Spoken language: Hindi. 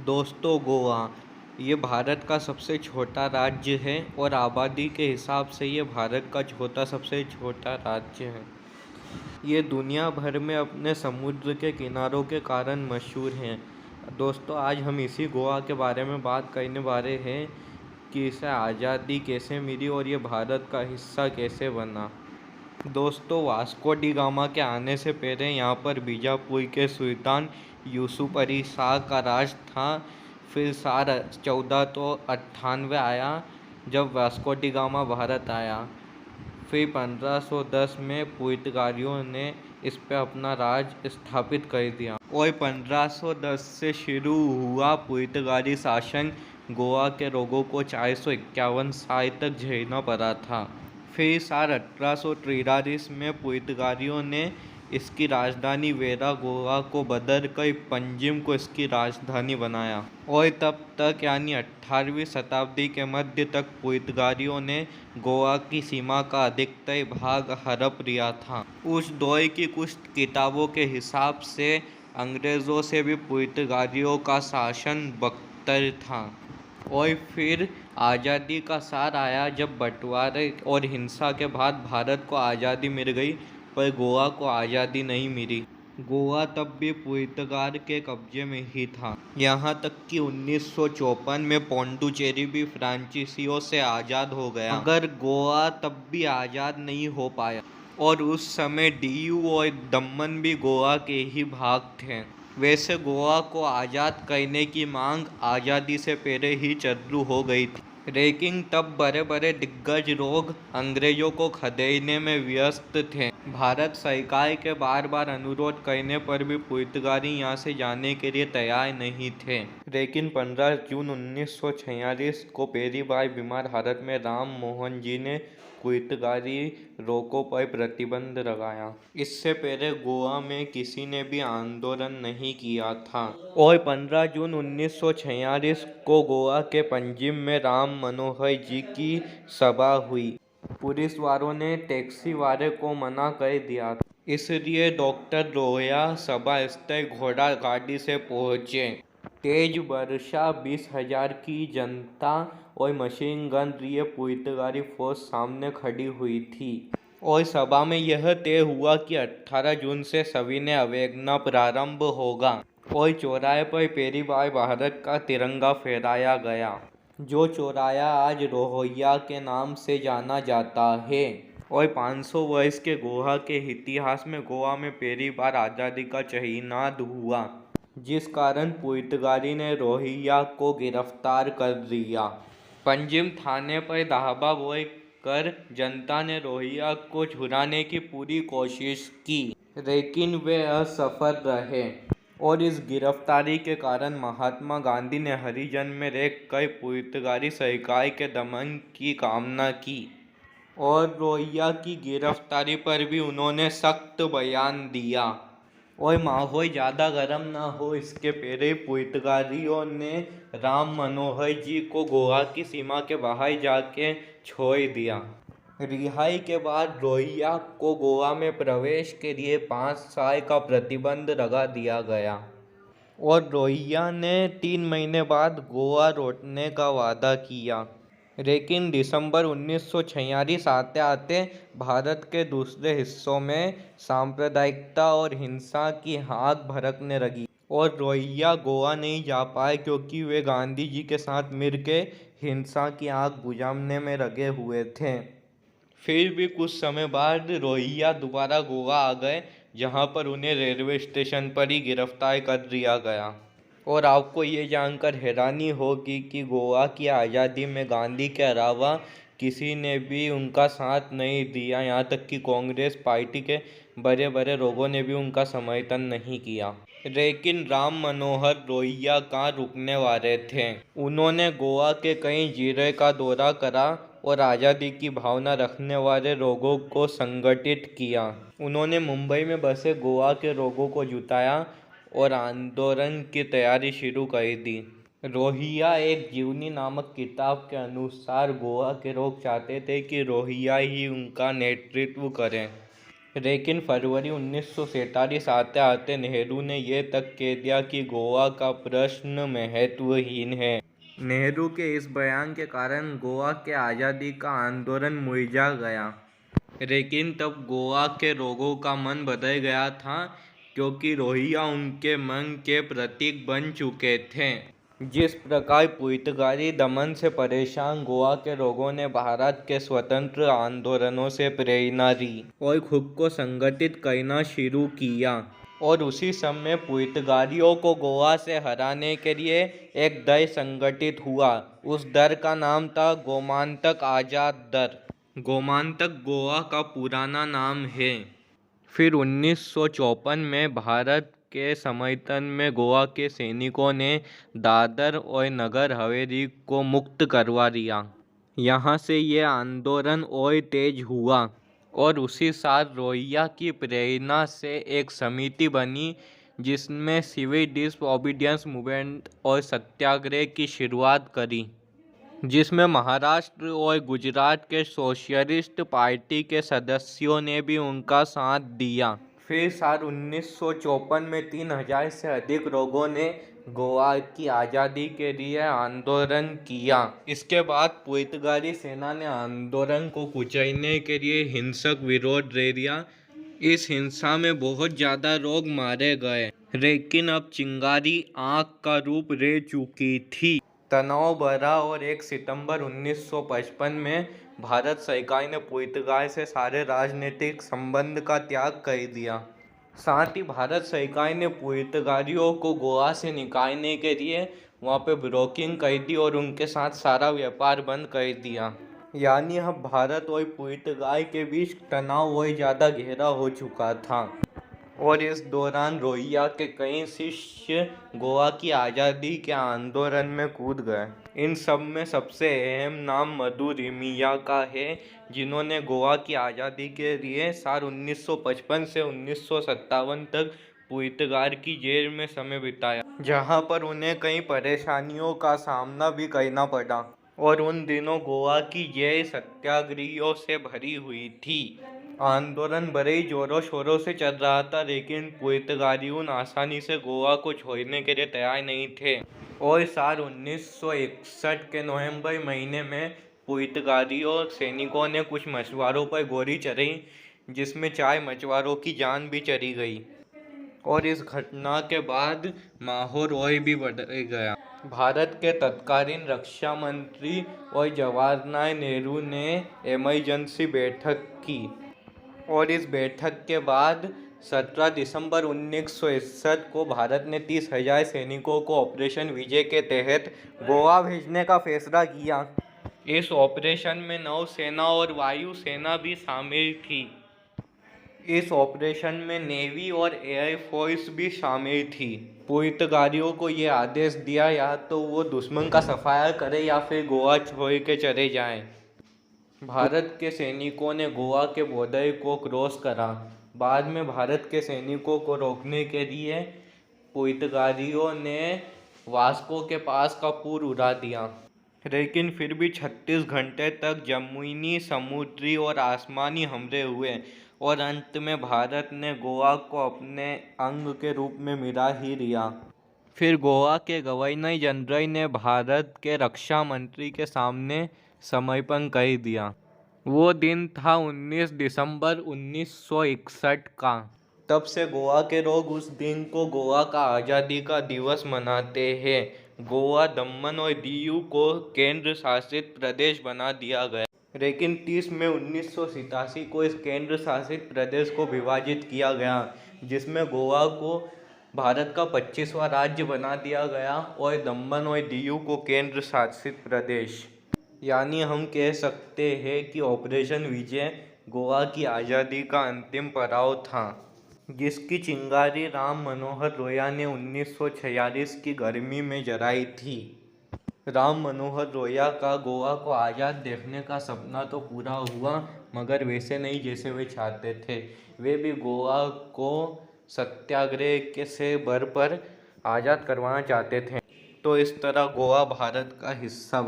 दोस्तों, गोवा ये भारत का सबसे छोटा राज्य है और आबादी के हिसाब से ये भारत का चौथा सबसे छोटा राज्य है। ये दुनिया भर में अपने समुद्र के किनारों के कारण मशहूर है। दोस्तों, आज हम इसी गोवा के बारे में बात करने वाले हैं कि इसे आज़ादी कैसे मिली और ये भारत का हिस्सा कैसे बना। दोस्तों, वास्को डी गामा के आने से पहले यहाँ पर बीजापुर के सुल्तान यूसुफ अली शाह का राज था। फिर साल 1498 आया जब वास्को डी गामा भारत आया। फिर 1510 में पुर्तगालियों ने इस पर अपना राज स्थापित कर दिया और 1510 से शुरू हुआ पुर्तगाली शासन। गोवा के लोगों को 451 साल तक झेलना पड़ा था। फिर साल 1843 में पुर्तगालियों ने इसकी राजधानी वेरा गोवा को बदल कर पंजिम को इसकी राजधानी बनाया और तब तक यानी 18वीं शताब्दी के मध्य तक पुर्तगालियों ने गोवा की सीमा का अधिकतर भाग हड़प लिया था। उस दौर की कुछ किताबों के हिसाब से अंग्रेज़ों से भी पुर्तगालियों का शासन बदतर था। और फिर आज़ादी का साल आया जब बंटवारे और हिंसा के बाद भारत को आज़ादी मिल गई, पर गोवा को आज़ादी नहीं मिली। गोवा तब भी पुर्तगाल के कब्जे में ही था। यहाँ तक कि 1954 में पोंडुचेरी भी फ्रांसीसियों से आज़ाद हो गया, मगर गोवा तब भी आज़ाद नहीं हो पाया। और उस समय दीव और दमन भी गोवा के ही भाग थे। वैसे गोवा को आज़ाद करने की मांग आज़ादी से पहले ही शुरू हो गई थी, लेकिन तब बड़े बड़े दिग्गज लोग अंग्रेज़ों को खदेड़ने में व्यस्त थे। भारत सरकार के बार बार अनुरोध करने पर भी पुर्तगाली यहाँ से जाने के लिए तैयार नहीं थे। लेकिन 15 जून 1946 को पहली बार बीमार हालत में राम मोहन जी ने पुर्तगाली रोकों पर प्रतिबंध लगाया। इससे पहले गोवा में किसी ने भी आंदोलन नहीं किया था। और 15 जून 1946 को गोवा के पंजिम में राम मनोहर जी की सभा हुई। पुलिस वालों ने टैक्सी वाले को मना कर दिया, इसलिए डॉक्टर लोहिया सभा स्थल घोड़ा गाड़ी से पहुंचे। तेज वर्षा, 20,000 की जनता और मशीन गन लिए पुर्तगाली फौज सामने खड़ी हुई थी। और सभा में यह तय हुआ कि 18 जून से सविनय अवज्ञा प्रारंभ होगा और चौराहे पर पहली बार भारत का तिरंगा फहराया गया, जो चौराहा आज लोहिया के नाम से जाना जाता है। और 500 वर्ष के गोवा के इतिहास में गोवा में पहली बार आज़ादी का चढ़नाद हुआ, जिस कारण पुर्तगाली ने लोहिया को गिरफ्तार कर लिया। पंजिम थाने पर धावा बोल कर जनता ने लोहिया को छुड़ाने की पूरी कोशिश की, लेकिन वे असफल रहे। और इस गिरफ्तारी के कारण महात्मा गांधी ने हरिजन में रहकर पुर्तगाली सरकार के दमन की कामना की और लोहिया की गिरफ्तारी पर भी उन्होंने सख्त बयान दिया। और माहौल ज़्यादा गर्म ना हो इसके पहले पुर्तगालियों ने राम मनोहर जी को गोवा की सीमा के बाहर जाके छोड़ दिया। रिहाई के बाद लोहिया को गोवा में प्रवेश के लिए 5 साल का प्रतिबंध लगा दिया गया और लोहिया ने 3 महीने बाद गोवा लौटने का वादा किया। लेकिन दिसंबर 1946 आते आते भारत के दूसरे हिस्सों में सांप्रदायिकता और हिंसा की आग भड़कने लगी और लोहिया गोवा नहीं जा पाए, क्योंकि वे गांधी जी के साथ मिलकर हिंसा की आग बुझाने में लगे हुए थे। फिर भी कुछ समय बाद लोहिया दोबारा गोवा आ गए, जहां पर उन्हें रेलवे स्टेशन पर ही गिरफ्तार कर लिया गया। और आपको ये जानकर हैरानी होगी कि गोवा की आज़ादी में गांधी के अलावा किसी ने भी उनका साथ नहीं दिया। यहाँ तक कि कांग्रेस पार्टी के बड़े बड़े लोगों ने भी उनका समर्थन नहीं किया। लेकिन राम मनोहर लोहिया कहाँ रुकने वाले थे। उन्होंने गोवा के कई जिले का दौरा करा और आज़ादी की भावना रखने वाले लोगों को संगठित किया। उन्होंने मुंबई में बसे गोवा के लोगों को जुटाया और आंदोलन की तैयारी शुरू कर दी। लोहिया एक जीवनी नामक किताब के अनुसार गोवा के लोग चाहते थे कि लोहिया ही उनका नेतृत्व करें। लेकिन फरवरी 1947 आते आते नेहरू ने यह तक कह दिया कि गोवा का प्रश्न महत्वहीन है। नेहरू के इस बयान के कारण गोवा के आज़ादी का आंदोलन मुरझा गया। लेकिन तब गोवा के लोगों का मन बदल गया था, क्योंकि रोहिंग्या उनके मन के प्रतीक बन चुके थे। जिस प्रकार पुर्तगाली दमन से परेशान गोवा के लोगों ने भारत के स्वतंत्र आंदोलनों से प्रेरणा ली और खुद को संगठित करना शुरू किया, और उसी समय पुर्तगालियों को गोवा से हराने के लिए एक दल संगठित हुआ। उस दल का नाम था गोमांतक आज़ाद दल। गोमांतक गोवा का पुराना नाम है। फिर 1954 में भारत के समर्थन में गोवा के सैनिकों ने दादर और नगर हवेली को मुक्त करवा दिया। यहाँ से ये आंदोलन और तेज हुआ और उसी साल रोहिंग्या की प्रेरणा से एक समिति बनी, जिसमें सिविल डिसओबीडियंस मूवमेंट और सत्याग्रह की शुरुआत करी, जिसमें महाराष्ट्र और गुजरात के सोशलिस्ट पार्टी के सदस्यों ने भी उनका साथ दिया। फिर साल 1954 में 3000 से अधिक लोगों ने गोवा की आज़ादी के लिए आंदोलन किया। इसके बाद पुर्तगाली सेना ने आंदोलन को कुचलने के लिए हिंसक विरोध दे दिया। इस हिंसा में बहुत ज़्यादा लोग मारे गए, लेकिन अब चिंगारी आग का रूप ले चुकी थी। तनाव बढ़ा और 1 सितंबर 1955 में भारत सरकार ने पुर्तगाल से सारे राजनीतिक संबंध का त्याग कर दिया। साथ ही भारत सरकार ने पुर्तगालियों को गोवा से निकालने के लिए वहाँ पे ब्रोकिंग कर दी और उनके साथ सारा व्यापार बंद कर दिया। यानी अब भारत और पुर्तगाल के बीच तनाव और ज़्यादा गहरा हो चुका था। और इस दौरान रोहिंग्या के कई शिष्य गोवा की आज़ादी के आंदोलन में कूद गए। इन सब में सबसे अहम नाम मधु रिमिया का है, जिन्होंने गोवा की आज़ादी के लिए साल 1955 से 1957 तक पुर्तगाल की जेल में समय बिताया, जहां पर उन्हें कई परेशानियों का सामना भी करना पड़ा। और उन दिनों गोवा की जेल सत्याग्रहियों से भरी हुई थी। आंदोलन बड़े ही जोरों शोरों से चल रहा था, लेकिन पुर्तगालियों आसानी से गोवा को छोड़ने के लिए तैयार नहीं थे। और साल 1961 के नवंबर महीने में पुर्तगालियों सैनिकों ने कुछ मछुआरों पर गोली चलाई, जिसमें 4 मछुआरों की जान भी चली गई। और इस घटना के बाद माहौल और भी बढ़ गया। भारत के तत्कालीन रक्षा मंत्री और जवाहरलाल नेहरू ने इमरजेंसी बैठक की, और इस बैठक के बाद 17 दिसंबर 1961 को भारत ने 30,000 सैनिकों को ऑपरेशन विजय के तहत गोवा भेजने का फैसला किया। इस ऑपरेशन में नौसेना और वायुसेना भी शामिल थी। इस ऑपरेशन में नेवी और एयरफोर्स भी शामिल थी। पुर्तगालियों को ये आदेश दिया या तो वो दुश्मन का सफाया करें या फिर गोवा छोड़ के चले जाएं। भारत के सैनिकों ने गोवा के बॉर्डर को क्रॉस करा। बाद में भारत के सैनिकों को रोकने के लिए पुर्तगालियों ने वास्को के पास का पुल उड़ा दिया, लेकिन फिर भी 36 घंटे तक जमीनी, समुद्री और आसमानी हमले हुए, और अंत में भारत ने गोवा को अपने अंग के रूप में मिला ही लिया। फिर गोवा के गवर्नर जनरल ने भारत के रक्षा मंत्री के सामने समर्पण कर दिया। वो दिन था 19 दिसंबर 1961 का। तब से गोवा के लोग उस दिन को गोवा का आज़ादी का दिवस मनाते हैं। गोवा, दमन और दीव को केंद्र शासित प्रदेश बना दिया गया, लेकिन 30 मई 1987 को इस केंद्र शासित प्रदेश को विभाजित किया गया, जिसमें गोवा को भारत का 25वां राज्य बना दिया गया और दमन और दीव को केंद्र शासित प्रदेश। यानी हम कह सकते हैं कि ऑपरेशन विजय गोवा की आज़ादी का अंतिम पड़ाव था, जिसकी चिंगारी राम मनोहर लोहिया ने 1946 की गर्मी में जलाई थी। राम मनोहर लोहिया का गोवा को आज़ाद देखने का सपना तो पूरा हुआ, मगर वैसे नहीं जैसे वे चाहते थे। वे भी गोवा को सत्याग्रह के से भर पर आज़ाद करवाना चाहते थे। तो इस तरह गोवा भारत का हिस्सा बना।